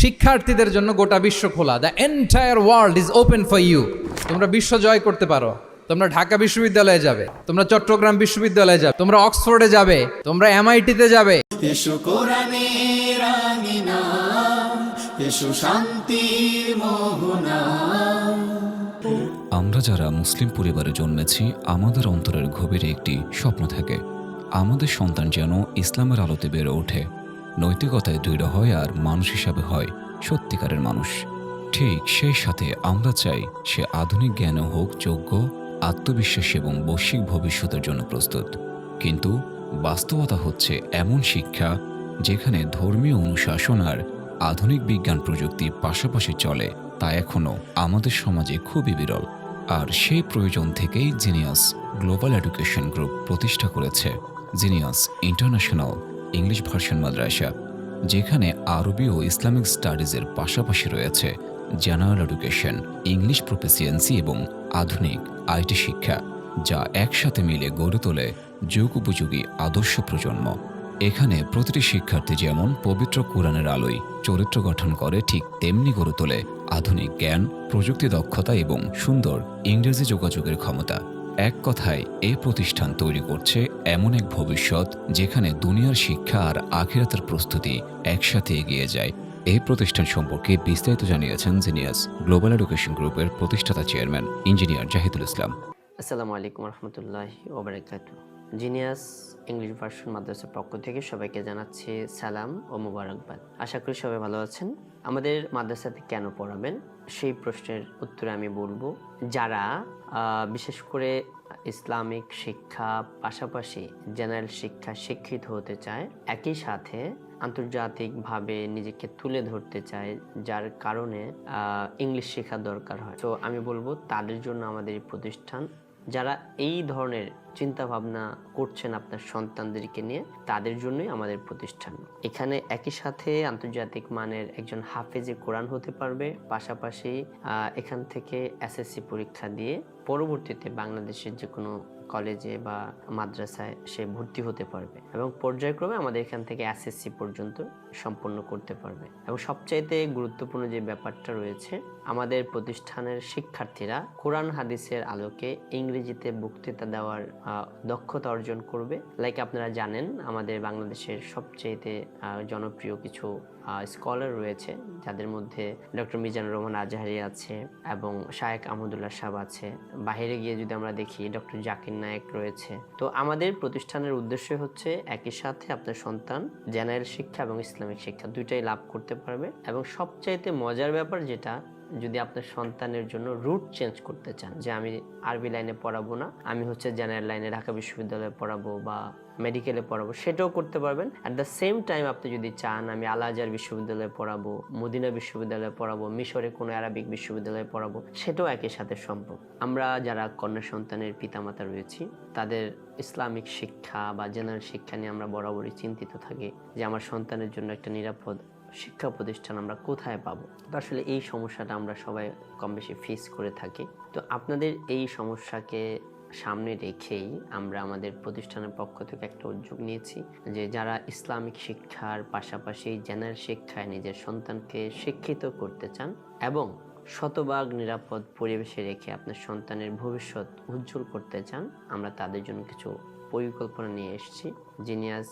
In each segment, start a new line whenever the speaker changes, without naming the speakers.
শিক্ষার্থীদের জন্য গোটা বিশ্ব খোলা। The entire world is open for you. তোমরা বিশ্ব জয় করতে পারো। তোমরা ঢাকা বিশ্ববিদ্যালয়ে যাবে, তোমরা চট্টগ্রাম বিশ্ববিদ্যালয়ে যাবে, তোমরা অক্সফোর্ডে যাবে, তোমরা এমআইটিতে যাবে।
এসো কোরআনের আঙিনা, এসো শান্তির মোহনা।
আমরা যারা মুসলিম পরিবারে জন্মেছি, আমাদের অন্তরের গভীরে একটি স্বপ্ন থাকে, আমাদের সন্তান যেন ইসলামের আলোতে বেড়ে ওঠে, নৈতিকতায় দৃঢ় হয় আর মানুষ হিসাবে হয় সত্যিকারের মানুষ। ঠিক সেই সাথে আমরা চাই সে আধুনিক জ্ঞানে হোক যোগ্য, আত্মবিশ্বাসী এবং বৈশ্বিক ভবিষ্যতের জন্য প্রস্তুত। কিন্তু বাস্তবতা হচ্ছে এমন শিক্ষা যেখানে ধর্মীয় অনুশাসন আর আধুনিক বিজ্ঞান প্রযুক্তি পাশাপাশি চলে, তা এখনও আমাদের সমাজে খুবই বিরল। আর সেই প্রয়োজন থেকেই জিনিয়াস গ্লোবাল এডুকেশন গ্রুপ প্রতিষ্ঠা করেছে জিনিয়াস ইন্টারন্যাশনাল ইংলিশ ভার্সন মাদ্রাসা, যেখানে আরবি ও ইসলামিক স্টাডিজের পাশাপাশি রয়েছে জেনারেল এডুকেশন, ইংলিশ প্রফিসিয়েন্সি এবং আধুনিক আইটি শিক্ষা, যা একসাথে মিলে গড়ে তোলে যুগ উপযোগী আদর্শ প্রজন্ম। এখানে প্রতিটি শিক্ষার্থী যেমন পবিত্র কোরআনের আলোয় চরিত্র গঠন করে, ঠিক তেমনি গড়ে তোলে আধুনিক জ্ঞান, প্রযুক্তি দক্ষতা এবং সুন্দর ইংরেজি যোগাযোগের ক্ষমতা। এক কথায় এই প্রতিষ্ঠান তৈরি করছে এমন এক ভবিষ্যৎ যেখানে দুনিয়ার শিক্ষা আর আখিরাতের প্রস্তুতি একসাথে এগিয়ে যায়। এই প্রতিষ্ঠান সম্পর্কে বিস্তারিত জানিয়েছেন জিনিয়াস গ্লোবাল এডুকেশন গ্রুপের প্রতিষ্ঠাতা চেয়ারম্যান ইঞ্জিনিয়ার জাহিদুল ইসলাম।
আসসালামু আলাইকুম রহমতুল্লাহি ওয়া বারাকাতুহু। জিনিয়াস ইংলিশ ভার্সন মাদ্রাসার পক্ষ থেকে সবাইকে জানাচ্ছি সালাম ও মুবারকবাদ। আশা করি সবাই ভালো আছেন। আমাদের মাদ্রাসাতে কেন পড়াবেন সেই প্রশ্নের উত্তরে আমি বলবো, যারা বিশেষ করে ইসলামিক শিক্ষা পাশাপাশি জেনারেল শিক্ষা শিক্ষিত হতে চায়, একই সাথে আন্তর্জাতিকভাবে নিজেকে তুলে ধরতে চায়, যার কারণে ইংলিশ শেখা দরকার হয়। তো আমি বলবো তাদের জন্য আমাদের এই প্রতিষ্ঠান। যারা এই ধরনের চিন্তা ভাবনা করছেন আপনার সন্তানদেরকে নিয়ে, তাদের জন্যই আমাদের প্রতিষ্ঠান। এখানে একই সাথে আন্তর্জাতিক মানের একজন হাফেজে কোরআন হতে পারবে, পাশাপাশি এখান থেকে এসএসসি পরীক্ষা দিয়ে পরবর্তীতে বাংলাদেশের যে কোনো কলেজে বা মাদ্রাসায় সে ভর্তি হতে পারবে এবং পর্যায়ক্রমে আমাদের এখান থেকে এসএসসি পর্যন্ত সম্পন্ন করতে পারবে। এবং সবচাইতে গুরুত্বপূর্ণ যে ব্যাপারটা রয়েছে, আমাদের প্রতিষ্ঠানের শিক্ষার্থীরা কোরআন হাদিসের আলোকে ইংরেজিতে বক্তৃতা দেওয়ার দক্ষতা অর্জন করবে। লাইক আপনারা জানেন, আমাদের বাংলাদেশের সবচাইতে জনপ্রিয় কিছু স্কলার রয়েছে, যাদের মধ্যে ডক্টর মিজানুর রহমান আজহারি আছে এবং শায়েখ আহমদুল্লাহ সাহেব আছে। বাইরে গিয়ে যদি আমরা দেখি ডক্টর জাকির নায়েক রয়েছে। তো আমাদের প্রতিষ্ঠানের উদ্দেশ্য হচ্ছে একই সাথে আপনার সন্তান জেনারেল শিক্ষা এবং ইসলামিক শিক্ষা দুইটাই লাভ করতে পারবে। এবং সবচাইতে মজার ব্যাপার যেটা, যদি আপনার সন্তানের জন্য রুট চেঞ্জ করতে চান, যে আমি আরবি লাইনে পড়াবো না, আমি হচ্ছে জেনারেল লাইনে ঢাকা বিশ্ববিদ্যালয়ে পড়াবো বা মেডিকেলে পড়াবো, সেটাও করতে পারবেন। অ্যাট দ্য সেম টাইম আপনি যদি চান আমি আল আজহার বিশ্ববিদ্যালয়ে পড়াবো, মদিনা বিশ্ববিদ্যালয়ে পড়াবো, মিশরে কোনো আরবিক বিশ্ববিদ্যালয়ে পড়াবো, সেটাও একই সাথে সম্ভব। আমরা যারা কন্যা সন্তানের পিতামাতা রয়েছি, তাদের ইসলামিক শিক্ষা বা জেনারেল শিক্ষা নিয়ে আমরা বরাবরই চিন্তিত থাকি যে আমার সন্তানের জন্য একটা নিরাপদ শিক্ষা প্রতিষ্ঠান আমরা কোথায় পাবো। তো আসলে এই সমস্যাটা আমরা সবাই কম বেশি ফেস করে থাকি। তো আপনাদের এই সমস্যাকে সামনে রেখেই আমরা আমাদের প্রতিষ্ঠানের পক্ষ থেকে একটা উদ্যোগ নিয়েছি, যে যারা ইসলামিক শিক্ষার পাশাপাশি জেনারেল শিক্ষায় নিজের সন্তানকে শিক্ষিত করতে চান এবং শতভাগ নিরাপদ পরিবেশে রেখে আপনার সন্তানের ভবিষ্যৎ উজ্জ্বল করতে চান, আমরা তাদের জন্য কিছু পরিকল্পনা নিয়ে এসেছি। জিনিয়াস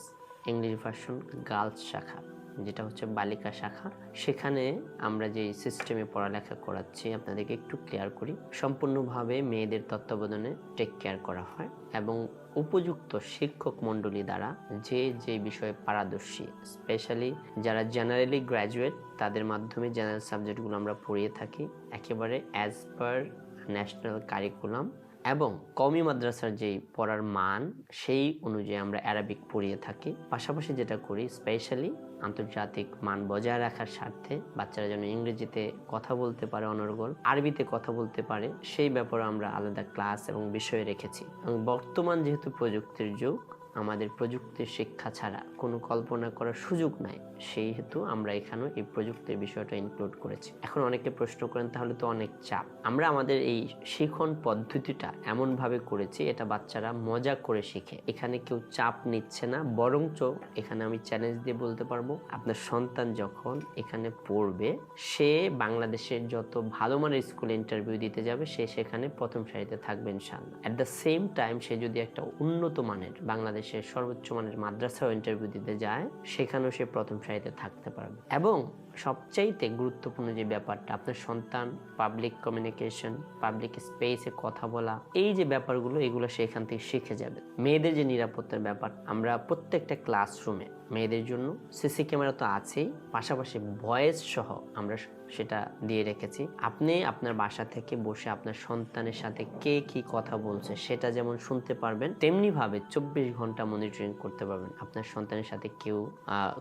ইংলিশ ভার্সন গার্লস শাখা, যেটা হচ্ছে বালিকা শাখা, সেখানে আমরা যে সিস্টেমে পড়ালেখা করাচ্ছি আপনাদেরকে একটু ক্লিয়ার করি। সম্পূর্ণভাবে মেয়েদের তত্ত্বাবধানে টেক কেয়ার করা হয় এবং উপযুক্ত শিক্ষক মণ্ডলী দ্বারা যে বিষয়ে পারদর্শী, স্পেশালি যারা জেনারেলি গ্র্যাজুয়েট, তাদের মাধ্যমে জেনারেল সাবজেক্টগুলো আমরা পড়িয়ে থাকি একেবারে অ্যাজ পার ন্যাশনাল কারিকুলাম, এবং কওমি মাদ্রাসার যেই পড়ার মান সেই অনুযায়ী আমরা অ্যারাবিক পড়িয়ে থাকি। পাশাপাশি যেটা করি, স্পেশালি আন্তর্জাতিক মান বজায় রাখার স্বার্থে বাচ্চারা যেন ইংরেজিতে কথা বলতে পারে অনর্গল, আরবিতে কথা বলতে পারে, সেই ব্যাপারে আমরা আলাদা ক্লাস এবং বিষয় রেখেছি। এবং বর্তমান যেহেতু প্রযুক্তির যুগ, আমাদের প্রযুক্তির শিক্ষা ছাড়া কোনো কল্পনা করার সুযোগ নাই, সেই হেতু আমরা এখানেও এই প্রযুক্তির বিষয়টা ইনক্লুড করেছি। এখন অনেকে প্রশ্ন করেন তাহলে তো অনেক চাপ। আমরা আমাদের এই শিখন পদ্ধতিটা এমনভাবে করেছি এটা বাচ্চারা মজা করে শিখে, এখানে কেউ চাপ নিচ্ছে না, বরঞ্চ এখানে আমি চ্যালেঞ্জ দিয়ে বলতে পারবো আপনার সন্তান যখন এখানে পড়বে সে বাংলাদেশের যত ভালো মানের স্কুলে ইন্টারভিউ দিতে যাবে সে সেখানে প্রথম সারিতে থাকবে ইনশাআল্লাহ। অ্যাট দ্য সেম টাইম সে যদি একটা উন্নত মানের বাংলাদেশের সর্বোচ্চ মানের মাদ্রাসাও ইন্টারভিউ দিতে যায় সেখানেও সে প্রথম সারিতে থাকতে পারবে। এবং সবচাইতে গুরুত্বপূর্ণ যে ব্যাপারটা, আপনার সন্তান পাবলিক কমিউনিকেশন, পাবলিক স্পেসে কথা বলা, এই যে ব্যাপারগুলো এগুলো সে এখান থেকে শিখে যাবে। মেয়েদের যে নিরাপত্তার ব্যাপার, আমরা প্রত্যেকটা ক্লাসরুমে মেয়েদের জন্য সিসি ক্যামেরা তো আছেই, পাশাপাশি ভয়েস সহ আমরা সেটা দিয়ে রেখেছি। আপনি আপনার বাসা থেকে বসে আপনার সন্তানের সাথে কে কি কথা বলছে সেটা যেমন শুনতে পারবেন, তেমনি ভাবে 24 ঘন্টা মনিটরিং করতে পারবেন আপনার সন্তানের সাথে কেউ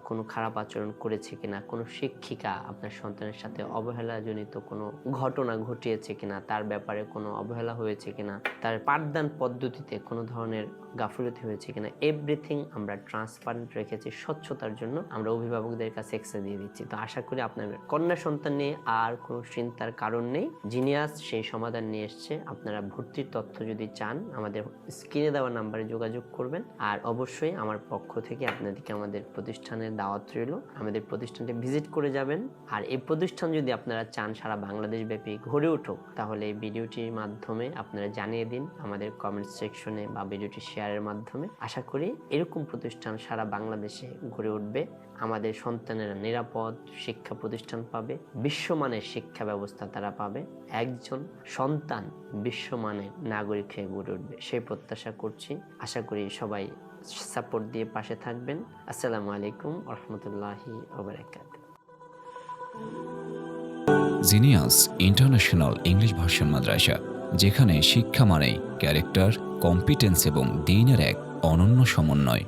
কোনো খারাপ আচরণ করেছে কিনা, কোনো শিক্ষিকা আপনার সন্তানের সাথে অবহেলাজনিত কোনো ঘটনা ঘটিয়েছে কিনা, তার ব্যাপারে কোনো অবহেলা হয়েছে কিনা, তার পাঠদান পদ্ধতিতে কোনো ধরনের গাফিলতি হয়েছে কিনা, এভরিথিং আমরা ট্রান্সপারেন্ট রেখেছি। স্বচ্ছতার জন্য আমরা অভিভাবকদের কাছে এক্সেস দিয়ে দিচ্ছি। তো আশা করি আপনার কন্যা সন্তান নিয়ে আর কোনো চিন্তার কারণ নেই, জিনিয়াস সেই সমাধান নিয়ে এসছে। আপনারা ভর্তির তথ্য যদি চান আমাদের স্ক্রিনে দেওয়া নাম্বারে যোগাযোগ করবেন, আর অবশ্যই আমার পক্ষ থেকে আপনাদেরকে আমাদের প্রতিষ্ঠানের দাওয়াত রইল, আমাদের প্রতিষ্ঠানটি ভিজিট করে যাবেন। আর এই প্রতিষ্ঠান যদি আপনারা চান সারা বাংলাদেশ ব্যাপী গড়ে উঠুক, তাহলে এই ভিডিওটির মাধ্যমে আপনারা জানিয়ে দিন আমাদের কমেন্ট সেকশনে বা ভিডিওটি শেয়ারের মাধ্যমে। আশা করি এরকম প্রতিষ্ঠান সারা বাংলাদেশে গড়ে উঠবে, আমাদের সন্তানেরা নিরাপদ শিক্ষা প্রতিষ্ঠান পাবে, বিশ্বমানের শিক্ষা ব্যবস্থা তারা পাবে, একজন সন্তান বিশ্বমানের নাগরিক হয়ে গড়ে উঠবে সেই প্রত্যাশা করছি। আশা করি সবাই সাপোর্ট দিয়ে পাশে থাকবেন। আসসালামু আলাইকুম ওয়া রাহমাতুল্লাহি ওয়া বারাকাতুহু।
জিনিয়াস ইন্টারন্যাশনাল ইংলিশ ভার্সন মাদ্রাসা, যেখানে শিক্ষা মানেই ক্যারেক্টার, কম্পিটেন্স এবং দ্বীনের এক অনন্য সমন্বয়।